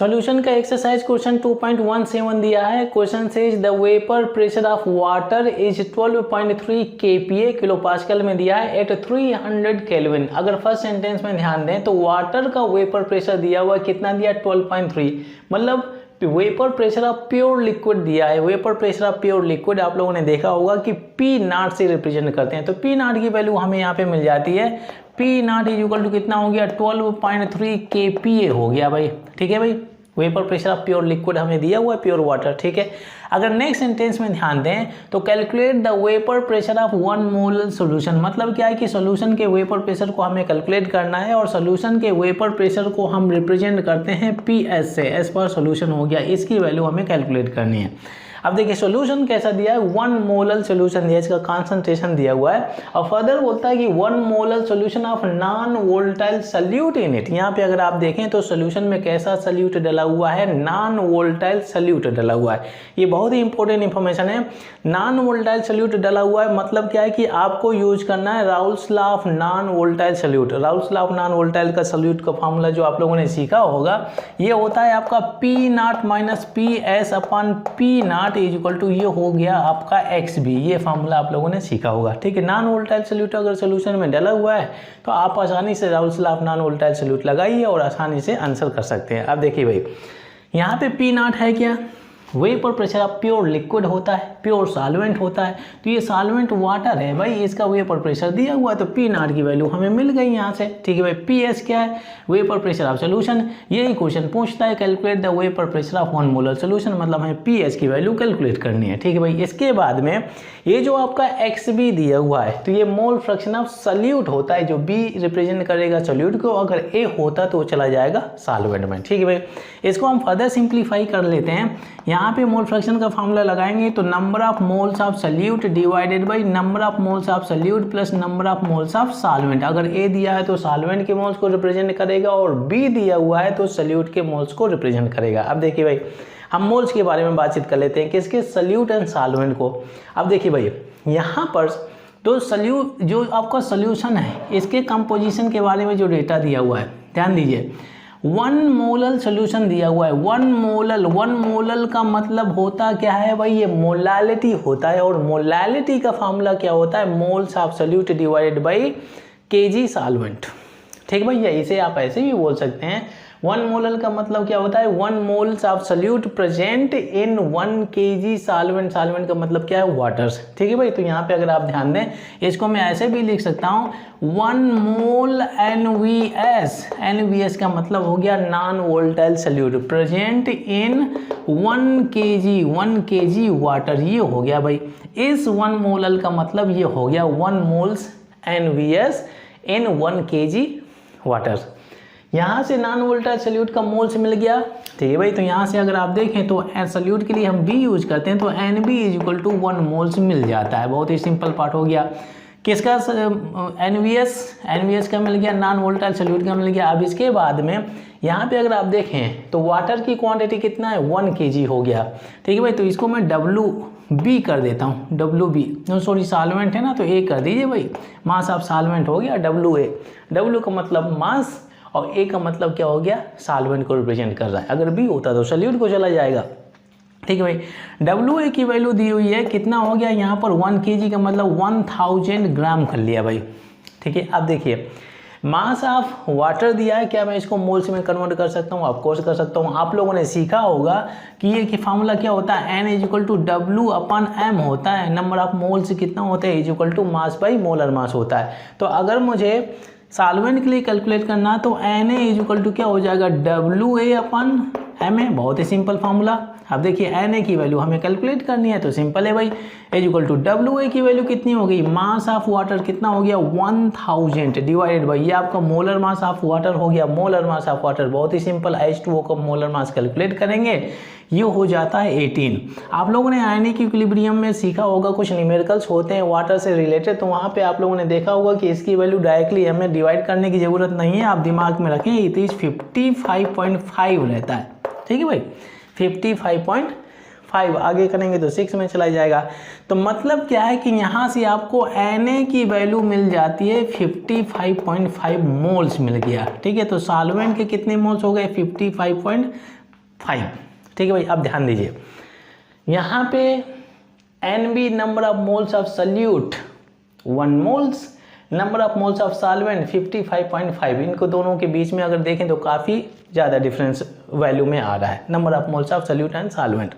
Solution का exercise question 2.17 दिया है। Question says the vapour pressure of water is 12.3 kPa kilo pascal में दिया है एट 300 केल्विन। अगर फर्स्ट सेंटेंस में ध्यान दें तो वाटर का वेपर प्रेशर दिया हुआ कितना दिया 12.3, मतलब vapour pressure of pure liquid दिया है। Vapour pressure of pure liquid आप लोगों ने देखा होगा कि पी नॉट से रिप्रेजेंट करते हैं, तो पी नॉट की वैल्यू हमें यहाँ पे मिल जाती है। P naught is equal to कितना हो गया 12.3 kPa हो गया भाई। ठीक है भाई, vapour pressure of pure liquid हमें दिया हुआ है, प्योर वाटर। ठीक है, अगर नेक्स्ट सेंटेंस में ध्यान दें तो calculate the vapour pressure of 1 mole solution, मतलब क्या है कि सॉल्यूशन के वेपर प्रेशर को हमें कैलकुलेट करना है और सॉल्यूशन के वेपर प्रेशर को हम रिप्रेजेंट करते हैं PS से। एस पर सॉल्यूशन हो गया, इसकी वैल्यू हमें कैलकुलेट करनी है। अब देखिए सोल्यूशन कैसा दिया है, 1 मोलर सोल्यूशन दिया है, इसका कॉन्सेंट्रेशन दिया हुआ है और फर्दर बोलता है कि 1 molar solution of non volatile salute in it. यहाँ पे अगर आप देखें तो सोल्यूशन में कैसा सल्यूट डला हुआ है, नॉन वोलेटाइल सल्यूट डला हुआ है। ये बहुत ही इंपॉर्टेंट इंफॉर्मेशन है। नॉन वोलेटाइल सल्यूट डला हुआ है मतलब क्या है कि आपको यूज करना है Raoult's law of non volatile solute. Raoult's law of non volatile का सल्यूट का फॉर्मूला जो आप लोगों ने सीखा होगा ये होता है आपका P naught minus PS upon P naught is equal to ये हो गया आपका XB। ये फार्मूला आप लोगों ने सीखा होगा। ठीक है, नॉन वोलेटाइल सॉल्यूट अगर सॉल्यूशन में डला हुआ है तो आप आसानी से Raoul's law of non volatile solute लगाइए और आसानी से आंसर कर सकते हैं। अब देखिए भाई यहाँ पे P नॉट है क्या, vapour pressure of pure liquid होता है, प्योर सॉल्वेंट होता है, तो ये सॉल्वेंट वाटर है भाई, इसका वेपर प्रेशर दिया हुआ है तो P नॉट की वैल्यू हमें मिल गई यहाँ से। ठीक है भाई, PS क्या है, वेपर प्रेशर ऑफ सोल्यूशन। यही क्वेश्चन पूछता है calculate the vapour pressure of 1 molar solution, मतलब हमें PS की वैल्यू कैलकुलेट करनी है। ठीक है भाई, इसके बाद में ये जो आपका XB दिया हुआ है तो ये मोल फ्रैक्शन ऑफ सल्यूट होता है, जो B रिप्रेजेंट करेगा सल्यूट को, अगर A होता तो वो चला जाएगा सॉल्वेंट में। ठीक है भाई, इसको हम फर्दर सिंप्लीफाई कर लेते हैं। यहाँ पे मोल फ्रैक्शन का फॉर्मूला लगाएंगे तो number of moles of solute divided by number of moles of solute plus number of moles of solvent. अगर A दिया है तो सॉल्वेंट के मोल्स को रिप्रेजेंट करेगा और B दिया हुआ है तो सल्यूट के मोल्स को रिप्रेजेंट करेगा। अब देखिए भाई हम मोल्स के बारे में बातचीत कर लेते हैं, किसके, सल्यूट एंड सॉल्वेंट को। अब देखिए भाई यहाँ पर तो सल्यूट जो आपका सोल्यूशन है इसके कंपोजिशन के बारे में जो डेटा दिया हुआ है ध्यान दीजिए। 1 मोलर सोल्यूशन दिया हुआ है। 1 मोलर का मतलब होता क्या है भाई, ये मोलालिटी होता है और मोलालिटी का फॉर्मूला क्या होता है, moles of solute divided by kg solvent. ठीक भैया, इसे आप ऐसे भी बोल सकते हैं। 1 मोलर का मतलब क्या होता है, 1 moles of solute present in 1 kg solvent. Solvent का मतलब क्या है, वाटर्स। ठीक है भाई, तो यहाँ पे अगर आप ध्यान दें इसको मैं ऐसे भी लिख सकता हूँ 1 मोल NVS। NVS का मतलब हो गया non volatile solute present in 1 kg water. ये हो गया भाई, इस 1 मोलर का मतलब ये हो गया 1 मोल्स NVS इन 1 kg वाटर। यहाँ से नॉन वोलेटाइल सॉल्यूट का मोल्स मिल गया। ठीक है भाई, तो यहाँ से अगर आप देखें तो सॉल्यूट के लिए हम B यूज करते हैं तो NB is equal to 1 moles मिल जाता है। बहुत ही सिंपल पार्ट हो गया। किसका NVS का मिल गया, नॉन वोलेटाइल सॉल्यूट का मिल गया। अब इसके बाद में यहाँ पे अगर आप देखें तो वाटर की क्वांटिटी कितना है, 1 kg हो गया। ठीक है भाई, तो इसको मैं WB कर देता हूँ, WB सॉरी सॉल्वेंट है ना तो A कर दीजिए भाई, मास ऑफ सॉल्वेंट हो गया WA। W का मतलब मास और A का मतलब क्या हो गया, सॉल्वेंट को रिप्रेजेंट कर रहा है। अगर B होता तो सॉल्यूट को चला जाएगा। ठीक है भाई, WA की वैल्यू दी हुई है, कितना हो गया यहाँ पर 1 kg का मतलब 1000 ग्राम कर लिया भाई। ठीक है, अब देखिए मास ऑफ वाटर दिया है, क्या मैं इसको मोल्स में कन्वर्ट कर सकता हूँ, ऑफकोर्स कर सकता हूँ। आप लोगों ने सीखा होगा कि ये कि फार्मूला क्या होता है, N is equal to W/M होता है। नंबर ऑफ मोल्स कितना होता है, is equal to mass by molar mass होता है। तो अगर मुझे सॉल्वेंट के लिए कैलकुलेट करना तो Na इज इक्वल टू क्या हो जाएगा, WA/Ma। बहुत ही सिंपल फार्मूला। अब देखिए Na की वैल्यू हमें कैलकुलेट करनी है तो सिंपल है भाई, इज इक्वल टू WA की वैल्यू कितनी हो गई, मास ऑफ वाटर कितना हो गया 1000 डिवाइडेड बाई ये आपका मोलर मास ऑफ वाटर हो गया। मोलर मास ऑफ वाटर बहुत ही सिंपल, H2O का मोलर मास कैलकुलेट करेंगे ये हो जाता है 18। आप लोगों ने आयनिक इक्विलिब्रियम में सीखा होगा, कुछ न्यूमेरिकल्स होते हैं वाटर से रिलेटेड, तो वहाँ पे आप लोगों ने देखा होगा कि इसकी वैल्यू डायरेक्टली हमें डिवाइड करने की ज़रूरत नहीं है। आप दिमाग में रखें इट इज़ 55.5 रहता है। ठीक है भाई, 55.5 आगे करेंगे तो 6 में चला जाएगा। तो मतलब क्या है कि यहाँ से आपको Na की वैल्यू मिल जाती है 55.5 मोल्स मिल गया। ठीक है, तो सॉल्वेंट के कितने मोल्स हो गए 55.5 5। ठीक है भाई, अब ध्यान दीजिए यहाँ पे NB number of moles of solute 1 moles, number of moles of solvent 55.5। इनको दोनों के बीच में अगर देखें तो काफ़ी ज़्यादा डिफरेंस वैल्यू में आ रहा है, number of moles of solute and solvent.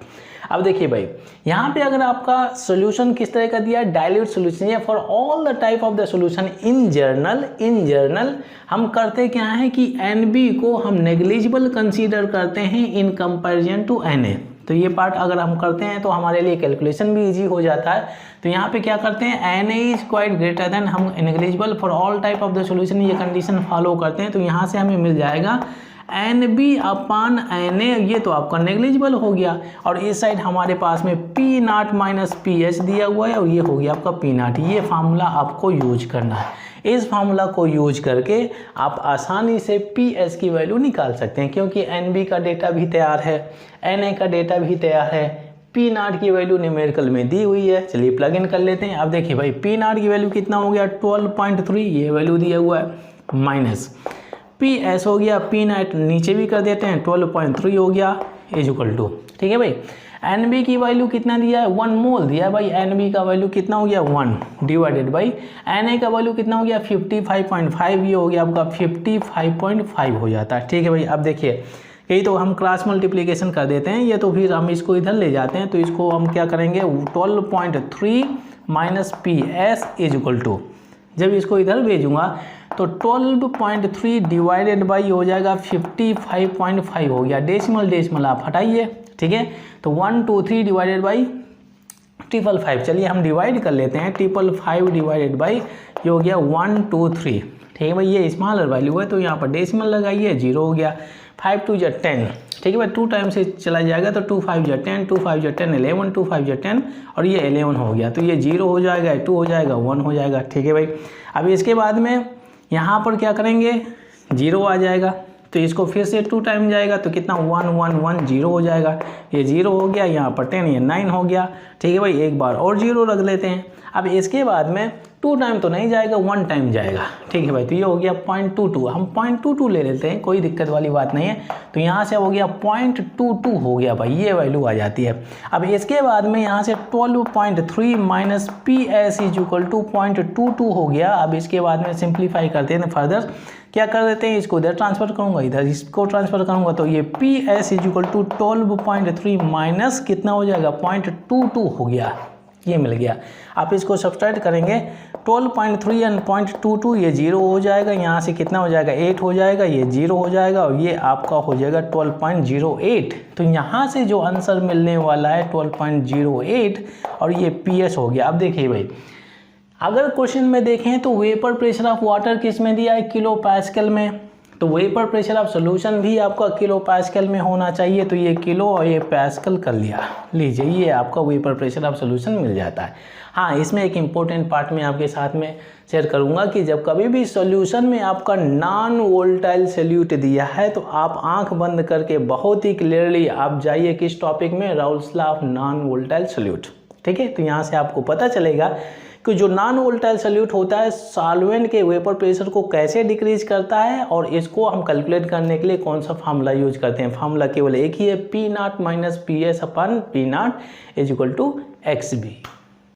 अब देखिए भाई यहाँ पे अगर आपका सोल्यूशन किस तरह का दिया है, डाइल्यूट सोल्यूशन, या for all the type of the solution in journal हम करते क्या है कि NB को हम नेग्लिजिबल कंसीडर करते हैं इन कंपैरिजन टू Na। तो ये पार्ट अगर हम करते हैं तो हमारे लिए कैलकुलेशन भी इजी हो जाता है। तो यहाँ पे क्या करते हैं, Na is quite greater than, हम negligible for all type of the solution ये कंडीशन फॉलो करते हैं। तो यहाँ से हमें मिल जाएगा NB अपान Na, ये तो आपका नेग्लिजिबल हो गया, और इस साइड हमारे पास में P0 माइनस PS दिया हुआ है और ये हो गया आपका P0। ये फार्मूला आपको यूज करना है। इस फार्मूला को यूज करके आप आसानी से PS की वैल्यू निकाल सकते हैं, क्योंकि NB का डेटा भी तैयार है, Na का डेटा भी तैयार है, P0 की वैल्यू न्यूमेरिकल में दी हुई है। चलिए प्लग इन कर लेते हैं। अब देखिए भाई P0 की वैल्यू कितना हो गया 12.3, ये वैल्यू दिया हुआ है, माइनस PS हो गया, P0 नीचे भी कर देते हैं 12.3 हो गया इज इक्वल टू, ठीक है भाई। NB की वैल्यू कितना दिया है 1 मोल दिया है भाई, NB का वैल्यू कितना हो गया 1 डिवाइडेड बाई Na का वैल्यू कितना हो गया 55.5, ये हो गया आपका 55.5 हो जाता है। ठीक है भाई, अब देखिए यही तो हम क्रॉस मल्टीप्लिकेशन कर देते हैं, ये तो फिर हम इसको इधर ले जाते हैं। तो इसको हम क्या करेंगे 12.3 minus PS is equal to, जब इसको इधर भेजूंगा तो 12.3 डिवाइडेड बाई हो जाएगा 55.5 हो गया, डेसिमल आप हटाइए, ठीक है। तो 123 डिवाइडेड बाई 555, चलिए हम डिवाइड कर लेते हैं, 555 डिवाइडेड बाई ये हो गया 123, ठीक है भाई। ये स्मॉलर वैल्यू है तो यहाँ पर डेसिमल लगाइए, 0 हो गया, 5 2 जा 10, ठीक है भाई, 2 टाइम से चला जाएगा तो 2 5 जा 10, 2 5 जा 10 11, 2 5 जा 10 और ये 11 हो गया, तो ये 0 हो जाएगा, 2 हो जाएगा, 1 हो जाएगा, ठीक है भाई। अब इसके बाद में यहाँ पर क्या करेंगे 0 आ जाएगा, तो इसको फिर से 2 टाइम जाएगा तो कितना 1 1 1 0 हो जाएगा, ये 0 हो गया, यहाँ पर 10 ये 9 हो गया, ठीक है भाई। एक बार और 0 रख लेते हैं। अब इसके बाद में 2 टाइम तो नहीं जाएगा, 1 टाइम जाएगा, ठीक है भाई। तो ये हो गया 0.22, हम 0.22 ले लेते हैं, कोई दिक्कत वाली बात नहीं है। तो यहाँ से हो गया 0.22 हो गया भाई, ये वैल्यू आ जाती है। अब इसके बाद में यहाँ से 12.3 minus PS is equal to 0.22 हो गया। अब इसके बाद में सिंप्लीफाई करते हैं, फर्दर क्या कर देते हैं, इसको इधर ट्रांसफर करूँगा, इधर इसको ट्रांसफर करूँगा, तो ये PS is equal to 12.3 minus कितना हो जाएगा 0.22 हो गया, ये मिल गया। आप इसको सब्सट्रैक्ट करेंगे 12.3 एंड 0.22, ये 0 हो जाएगा, यहाँ से कितना हो जाएगा 8 हो जाएगा, ये 0 हो जाएगा और ये आपका हो जाएगा 12.08। तो यहाँ से जो आंसर मिलने वाला है 12.08 और ये PS हो गया। अब देखिए भाई अगर क्वेश्चन में देखें तो वेपर प्रेशर ऑफ वाटर किस में दिया है किलो पास्कल में, तो वेपर प्रेशर ऑफ सोल्यूशन भी आपका किलो पास्कल में होना चाहिए। तो ये किलो और ये पास्कल कर लिया, लीजिए ये आपका वेपर प्रेशर ऑफ सोल्यूशन मिल जाता है। हाँ, इसमें एक इम्पोर्टेंट पार्ट में आपके साथ में शेयर करूंगा कि जब कभी भी सॉल्यूशन में आपका नॉन वोलेटाइल सॉल्यूट दिया है तो आप आंख बंद करके बहुत ही क्लियरली आप जाइए किस टॉपिक में, Raoul's law of non volatile solute, ठीक है। तो यहाँ से आपको पता चलेगा कि जो नॉन वोलेटाइल सॉल्यूट होता है सॉल्वेंट के वेपर प्रेशर को कैसे डिक्रीज करता है, और इसको हम कैलकुलेट करने के लिए कौन सा फार्मूला यूज करते हैं। फार्मूला केवल एक ही है, P0 minus PS upon P0 is equal to XB।